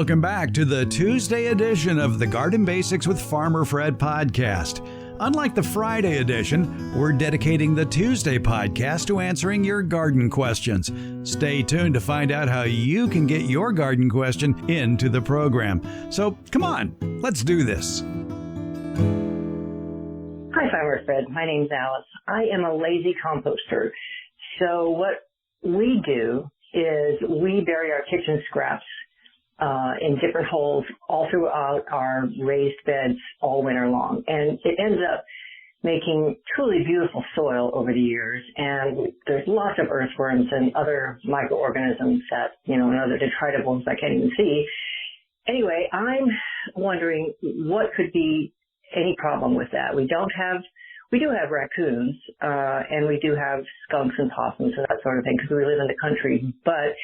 Welcome back to the Tuesday edition of the Garden Basics with Farmer Fred podcast. Unlike the Friday edition, we're dedicating the Tuesday podcast to answering your garden questions. Stay tuned to find out how you can get your garden question into the program. So come on, let's do this. Hi, Farmer Fred. My name's Alice. I am a lazy composter. So what we do is we bury our kitchen scraps in different holes all throughout our raised beds all winter long. And it ends up making truly beautiful soil over the years. And there's lots of earthworms and other microorganisms that, and other detritivals I can't even see. Anyway, I'm wondering what could be any problem with that. We do have raccoons, and we do have skunks and possums and that sort of thing because we live in the country, but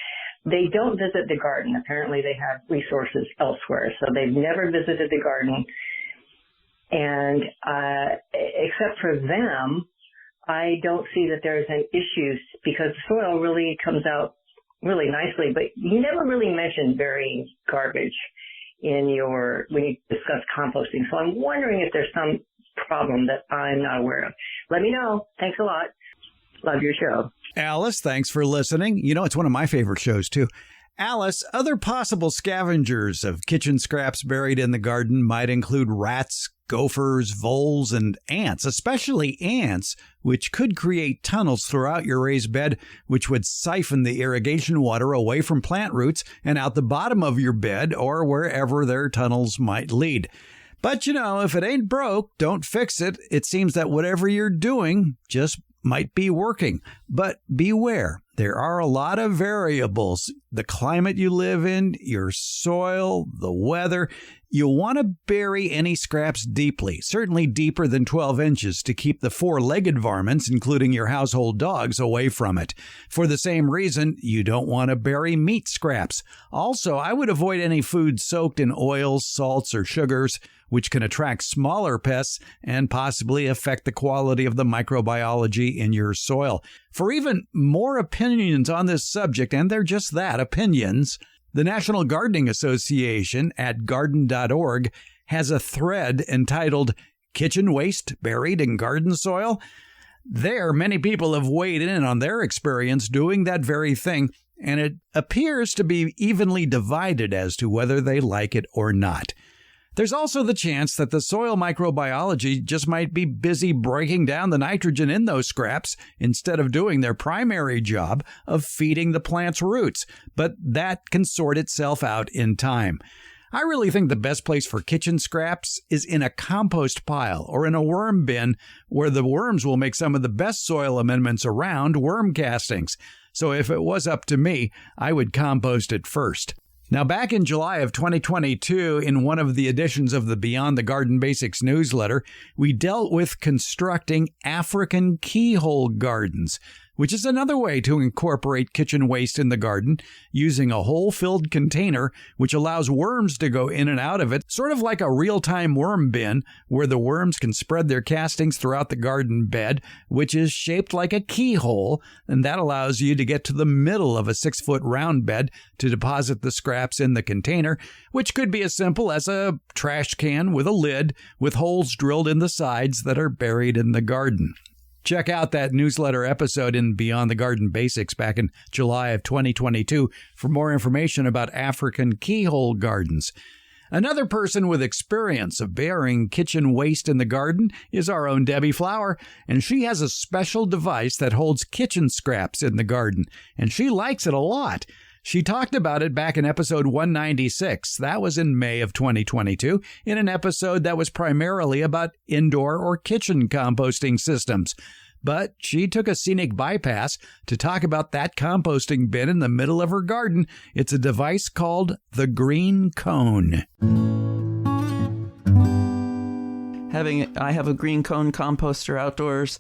they don't visit the garden. Apparently they have resources elsewhere, so they've never visited the garden. And except for them, I don't see that there's an issue because the soil really comes out really nicely, but you never really mentioned burying garbage when you discuss composting. So I'm wondering if there's some problem that I'm not aware of. Let me know. Thanks a lot. Love your show. Alice, thanks for listening. It's one of my favorite shows, too. Alice, other possible scavengers of kitchen scraps buried in the garden might include rats, gophers, voles, and ants, especially ants, which could create tunnels throughout your raised bed, which would siphon the irrigation water away from plant roots and out the bottom of your bed or wherever their tunnels might lead. But, if it ain't broke, don't fix it. It seems that whatever you're doing just might be working. But beware, there are a lot of variables. The climate you live in, your soil, the weather. You'll want to bury any scraps deeply, certainly deeper than 12 inches to keep the four-legged varmints, including your household dogs, away from it. For the same reason, you don't want to bury meat scraps. Also, I would avoid any food soaked in oils, salts, or sugars, which can attract smaller pests and possibly affect the quality of the microbiology in your soil. For even more opinions on this subject, and they're just that, opinions, the National Gardening Association at garden.org has a thread entitled Kitchen Waste Buried in Garden Soil. There, many people have weighed in on their experience doing that very thing, and it appears to be evenly divided as to whether they like it or not. There's also the chance that the soil microbiology just might be busy breaking down the nitrogen in those scraps instead of doing their primary job of feeding the plant's roots, but that can sort itself out in time. I really think the best place for kitchen scraps is in a compost pile or in a worm bin where the worms will make some of the best soil amendments around worm castings. So if it was up to me, I would compost it first. Now, back in July of 2022, in one of the editions of the Beyond the Garden Basics newsletter, we dealt with constructing African keyhole gardens, which is another way to incorporate kitchen waste in the garden using a hole-filled container, which allows worms to go in and out of it, sort of like a real-time worm bin, where the worms can spread their castings throughout the garden bed, which is shaped like a keyhole, and that allows you to get to the middle of a 6-foot round bed to deposit the scraps in the container, which could be as simple as a trash can with a lid with holes drilled in the sides that are buried in the garden. Check out that newsletter episode in Beyond the Garden Basics back in July of 2022 for more information about African keyhole gardens. Another person with experience of burying kitchen waste in the garden is our own Debbie Flower, and she has a special device that holds kitchen scraps in the garden, and she likes it a lot. She talked about it back in episode 196. That was in May of 2022, in an episode that was primarily about indoor or kitchen composting systems. But she took a scenic bypass to talk about that composting bin in the middle of her garden. It's a device called the Green Cone. I have a green cone composter outdoors.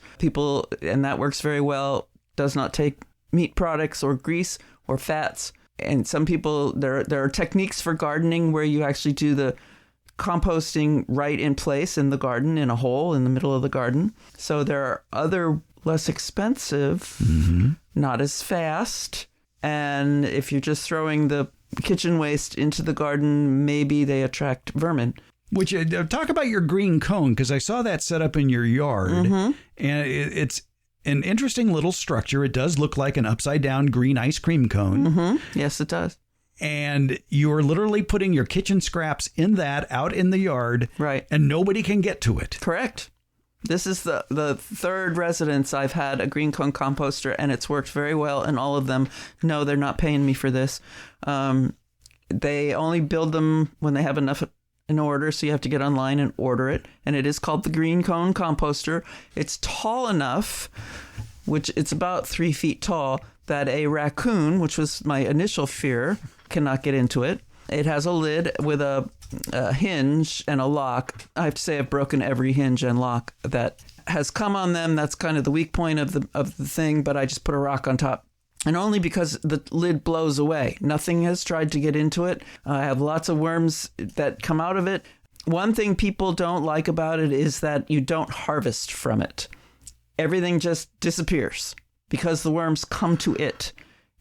And that works very well. Does not take meat products or grease or fats. And some people, there are techniques for gardening where you actually do the composting right in place in the garden, in a hole in the middle of the garden. So there are other less expensive, not as fast. And if you're just throwing the kitchen waste into the garden, maybe they attract vermin. Which, talk about your green cone, because I saw that set up in your yard, and it's an interesting little structure. It does look like an upside down green ice cream cone. Yes, it does. And you're literally putting your kitchen scraps in that out in the yard. Right. And nobody can get to it. Correct. This is the third residence I've had a green cone composter, and it's worked very well. And all of them, no, they're not paying me for this. They only build them when they have enough in order, so you have to get online and order it. And it is called the green cone composter. It's tall enough, which it's about 3 feet tall, that a raccoon, which was my initial fear, cannot get into it. It has a lid with a hinge and a lock. I have to say I've broken every hinge and lock that has come on them. That's kind of the weak point of the thing, but I just put a rock on top. And only because the lid blows away. Nothing has tried to get into it. I have lots of worms that come out of it. One thing people don't like about it is that you don't harvest from it. Everything just disappears because the worms come to it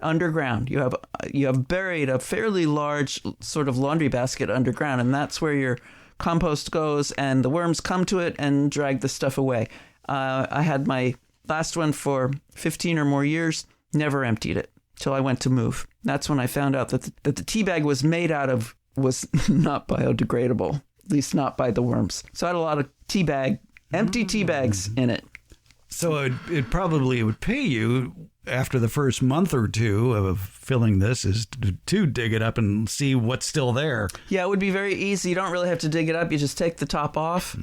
underground. You have buried a fairly large sort of laundry basket underground, and that's where your compost goes, and the worms come to it and drag the stuff away. I had my last one for 15 or more years. Never emptied it till I went to move. That's when I found out that the tea bag was made out of was not biodegradable, at least not by the worms. So I had a lot of empty tea bags in it. So it probably would pay you after the first month or two of filling this is to dig it up and see what's still there. Yeah, it would be very easy. You don't really have to dig it up. You just take the top off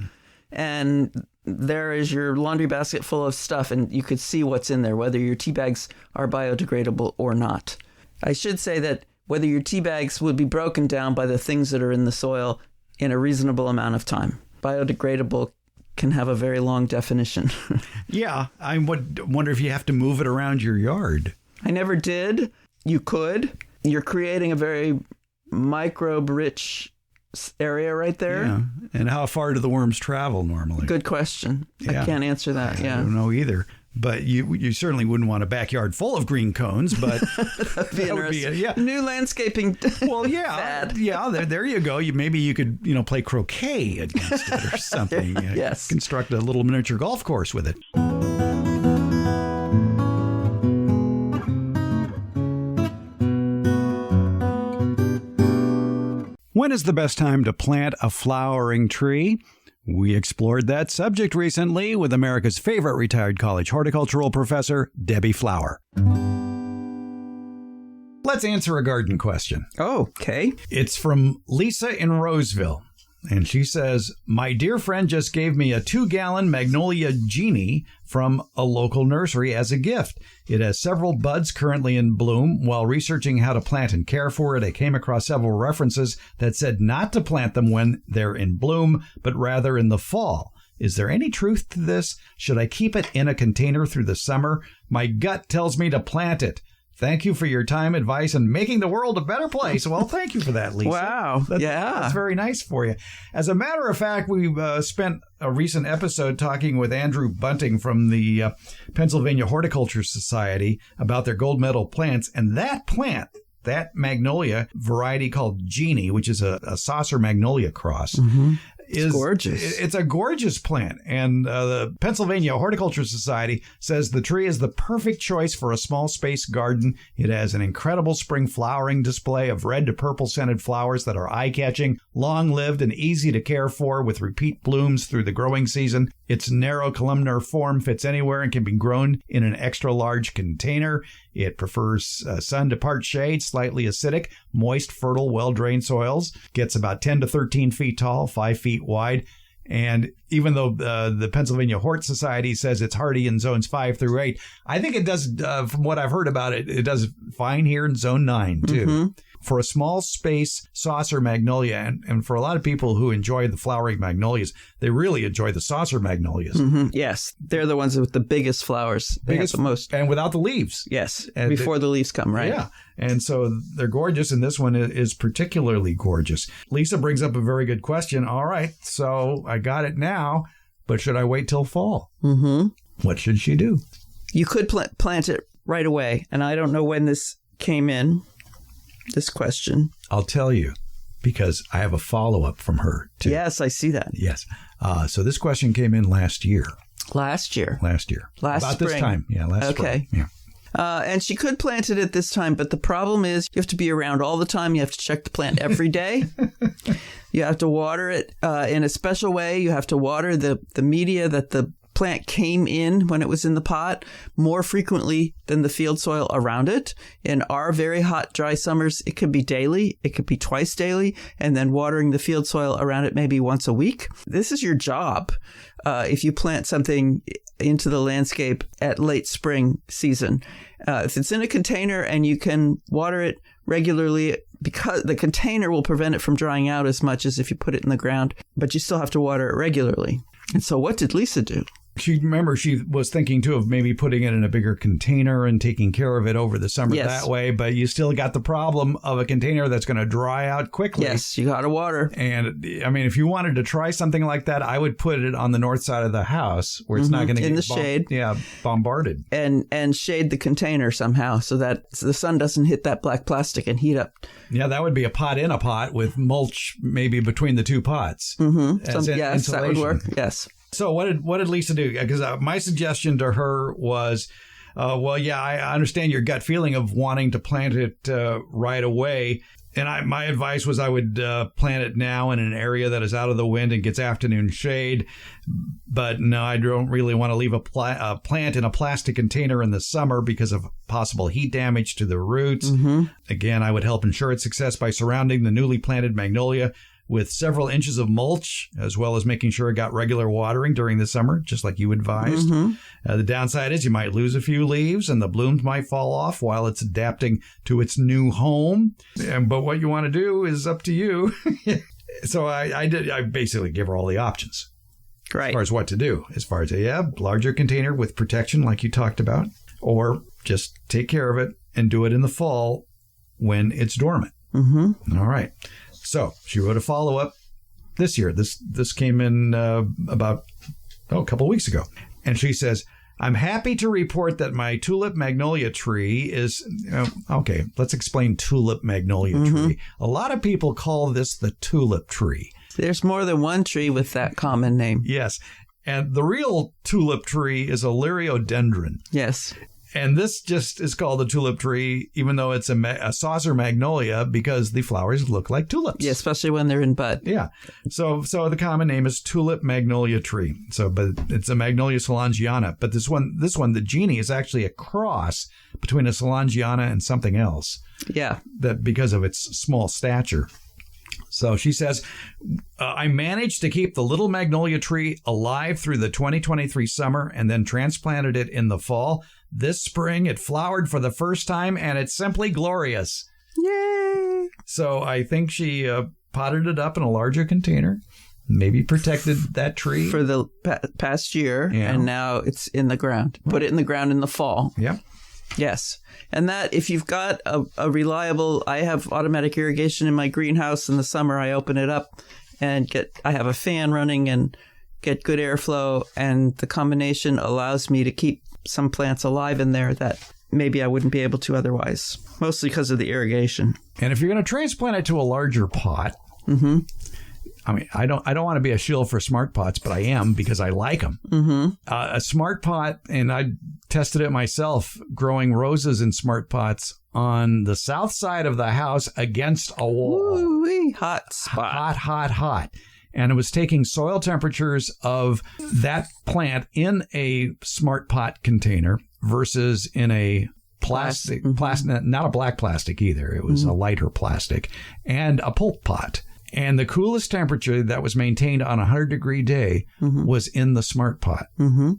and there is your laundry basket full of stuff, and you could see what's in there, whether your tea bags are biodegradable or not. I should say that whether your tea bags would be broken down by the things that are in the soil in a reasonable amount of time. Biodegradable can have a very long definition. Yeah, I would wonder if you have to move it around your yard. I never did. You could. You're creating a very microbe-rich area right there. Yeah. And how far do the worms travel normally? Good question. Yeah. I can't answer that. Yeah. I don't know either. But you certainly wouldn't want a backyard full of green cones, but that would be new landscaping. Well, yeah. Fad. Yeah, there you go. Maybe you could, play croquet against it or something. Yes. Construct a little miniature golf course with it. When is the best time to plant a flowering tree? We explored that subject recently with America's favorite retired college horticultural professor, Debbie Flower. Let's answer a garden question. Oh, okay. It's from Lisa in Roseville. And she says, my dear friend just gave me a 2-gallon Magnolia Genie from a local nursery as a gift. It has several buds currently in bloom. While researching how to plant and care for it, I came across several references that said not to plant them when they're in bloom, but rather in the fall. Is there any truth to this? Should I keep it in a container through the summer? My gut tells me to plant it. Thank you for your time, advice, and making the world a better place. Well, thank you for that, Lisa. Wow. That's very nice for you. As a matter of fact, we spent a recent episode talking with Andrew Bunting from the Pennsylvania Horticulture Society about their gold medal plants. And that plant, that magnolia variety called Genie, which is a saucer magnolia cross, is gorgeous. It's a gorgeous plant. And the Pennsylvania Horticulture Society says the tree is the perfect choice for a small space garden. It has an incredible spring flowering display of red to purple scented flowers that are eye-catching, long-lived, and easy to care for with repeat blooms through the growing season. Its narrow columnar form fits anywhere and can be grown in an extra large container. It prefers sun to part shade, slightly acidic, moist, fertile, well-drained soils. Gets about 10 to 13 feet tall, 5 feet wide. And even though the Pennsylvania Hort Society says it's hardy in zones 5 through 8, I think it does, from what I've heard about it, it does fine here in zone 9, too. For a small space saucer magnolia, and for a lot of people who enjoy the flowering magnolias, they really enjoy the saucer magnolias. Yes, they're the ones with the biggest flowers. They have the most. And without the leaves. Yes, and before the leaves come, right? Yeah, and so they're gorgeous, and this one is particularly gorgeous. Lisa brings up a very good question. All right, so I got it now, but should I wait till fall? What should she do? You could plant it right away, and I don't know when this came in. this question. I'll tell you, because I have a follow-up from her, too. Yes, I see that. Yes. So this question came in last year. Last year. About spring. this time. Yeah, last spring. Yeah. And she could plant it at this time, but the problem is you have to be around all the time. You have to check the plant every day. You have to water it in a special way. You have to water the media that the plant came in when it was in the pot more frequently than the field soil around it. In our very hot, dry summers, it could be daily. It could be twice daily. And then watering the field soil around it maybe once a week. This is your job. If you plant something into the landscape at late spring season. If it's in a container and you can water it regularly, because the container will prevent it from drying out as much as if you put it in the ground, but you still have to water it regularly. And so what did Lisa do? She was thinking, too, of maybe putting it in a bigger container and taking care of it over the summer that way. But you still got the problem of a container that's going to dry out quickly. Yes, you got to water. And, I mean, if you wanted to try something like that, I would put it on the north side of the house where it's not going to get in the shade. Yeah, bombarded. And shade the container somehow so that the sun doesn't hit that black plastic and heat up. Yeah, that would be a pot in a pot with mulch maybe between the two pots. Yes, that would work. Yes. So what did Lisa do? Because my suggestion to her was, I understand your gut feeling of wanting to plant it right away. And my advice was I would plant it now in an area that is out of the wind and gets afternoon shade. But no, I don't really want to leave a plant in a plastic container in the summer because of possible heat damage to the roots. Again, I would help ensure its success by surrounding the newly planted magnolia with several inches of mulch, as well as making sure it got regular watering during the summer, just like you advised. The downside is you might lose a few leaves and the blooms might fall off while it's adapting to its new home. But what you want to do is up to you. So I basically give her all the options. Right. As far as what to do. As far as larger container with protection like you talked about, or just take care of it and do it in the fall when it's dormant. All right. So she wrote a follow-up this year. This came in about a couple of weeks ago. And she says, I'm happy to report that my tulip magnolia tree is... okay, let's explain tulip magnolia tree. A lot of people call this the tulip tree. There's more than one tree with that common name. Yes. And the real tulip tree is a liriodendron. Yes. And this just is called the tulip tree, even though it's a saucer magnolia, because the flowers look like tulips. Yeah, especially when they're in bud. Yeah. So the common name is tulip magnolia tree. But it's a Magnolia solangiana. But this one, the Genie, is actually a cross between a solangiana and something else. Yeah. That because of its small stature. So she says, I managed to keep the little magnolia tree alive through the 2023 summer and then transplanted it in the fall. This spring, it flowered for the first time, and it's simply glorious. Yay! So I think she potted it up in a larger container, maybe protected that tree. For the past year, and now it's in the ground. Put it in the ground in the fall. Yeah. Yes. And that, if you've got a reliable, I have automatic irrigation in my greenhouse. In the summer, I open it up and I have a fan running and get good airflow. And the combination allows me to keep some plants alive in there that maybe I wouldn't be able to otherwise, mostly because of the irrigation. And if you're going to transplant it to a larger pot, I mean, I don't want to be a shill for smart pots, but I am because I like them. A smart pot, and I tested it myself, growing roses in smart pots on the south side of the house against a wall. Woo-wee, hot spot. Hot. And it was taking soil temperatures of that plant in a smart pot container versus in a plastic, not a black plastic either. It was a lighter plastic, and a pulp pot. And the coolest temperature that was maintained on a 100-degree day was in the smart pot.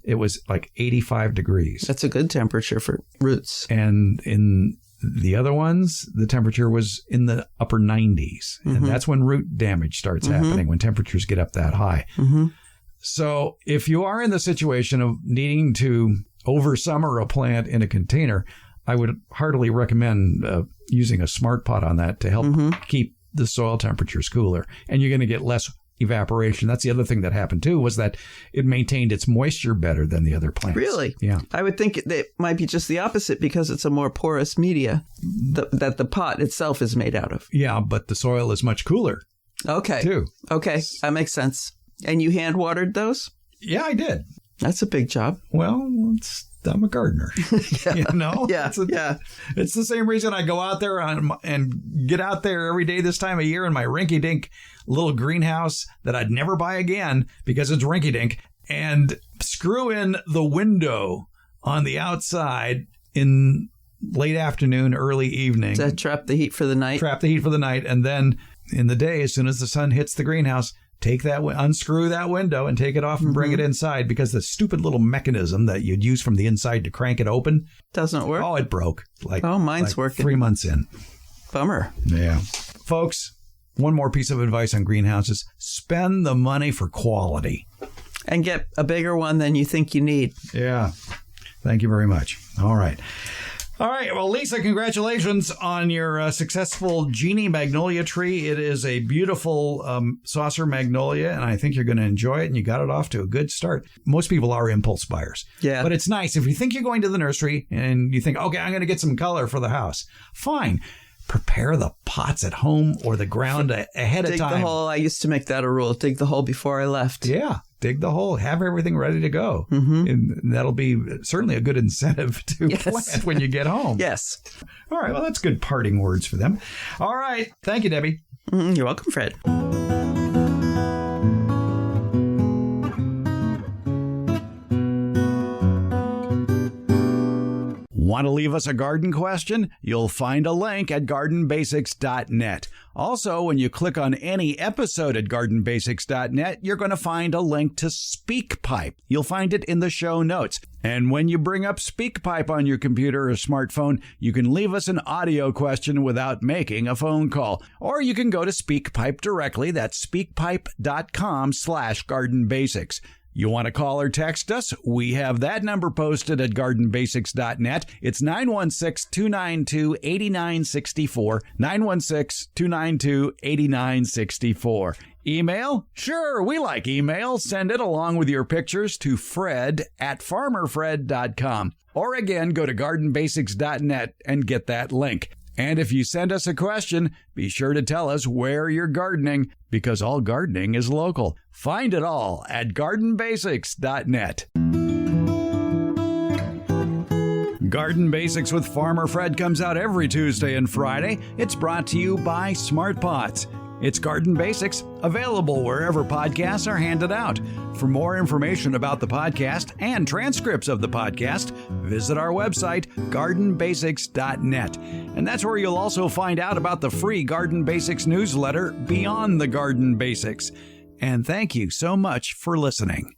It was like 85 degrees. That's a good temperature for roots. And in the other ones, the temperature was in the upper 90s. And that's when root damage starts happening, when temperatures get up that high. So if you are in the situation of needing to over summer a plant in a container, I would heartily recommend using a smart pot on that to help keep the soil temperatures cooler. And you're going to get less evaporation. That's the other thing that happened too, was that it maintained its moisture better than the other plants. Really? Yeah. I would think it might be just the opposite because it's a more porous media that the pot itself is made out of. Yeah, but the soil is much cooler. Okay. Too. Okay, that makes sense. And you hand watered those? Yeah, I did. That's a big job. Well, I'm a gardener. Yeah. You know? Yeah. It's the same reason I go out there and get out there every day this time of year in my rinky-dink little greenhouse that I'd never buy again because it's rinky-dink, and screw in the window on the outside in late afternoon, early evening. To trap the heat for the night? Trap the heat for the night. And then in the day, as soon as the sun hits the greenhouse, unscrew that window and take it off and bring it inside, because the stupid little mechanism that you'd use from the inside to crank it open doesn't work. Oh, it broke. Mine's working. 3 months in. Bummer. Yeah. Folks, one more piece of advice on greenhouses. Spend the money for quality. And get a bigger one than you think you need. Yeah. Thank you very much. All right. Well, Lisa, congratulations on your successful Genie Magnolia tree. It is a beautiful saucer magnolia, and I think you're going to enjoy it, and you got it off to a good start. Most people are impulse buyers. Yeah. But it's nice. If you think you're going to the nursery and you think, okay, I'm going to get some color for the house, fine. Prepare the pots at home or the ground ahead of time. Dig the hole. I used to make that a rule. Dig the hole before I left. Yeah. Dig the hole. Have everything ready to go. And that'll be certainly a good incentive to plant when you get home. Yes. All right. Well, that's good parting words for them. All right. Thank you, Debbie. You're welcome, Fred. Want to leave us a garden question? You'll find a link at gardenbasics.net. Also, when you click on any episode at gardenbasics.net, you're going to find a link to SpeakPipe. You'll find it in the show notes. And when you bring up SpeakPipe on your computer or smartphone, you can leave us an audio question without making a phone call. Or you can go to SpeakPipe directly. That's speakpipe.com/gardenbasics. You want to call or text us? We have that number posted at gardenbasics.net. It's 916-292-8964, 916-292-8964. Email? Sure, we like email. Send it along with your pictures to fred@farmerfred.com. Or again, go to gardenbasics.net and get that link. And if you send us a question, be sure to tell us where you're gardening, because all gardening is local. Find it all at gardenbasics.net. Garden Basics with Farmer Fred comes out every Tuesday and Friday. It's brought to you by Smart Pots. It's Garden Basics, available wherever podcasts are handed out. For more information about the podcast and transcripts of the podcast, visit our website, gardenbasics.net. And that's where you'll also find out about the free Garden Basics newsletter, Beyond the Garden Basics. And thank you so much for listening.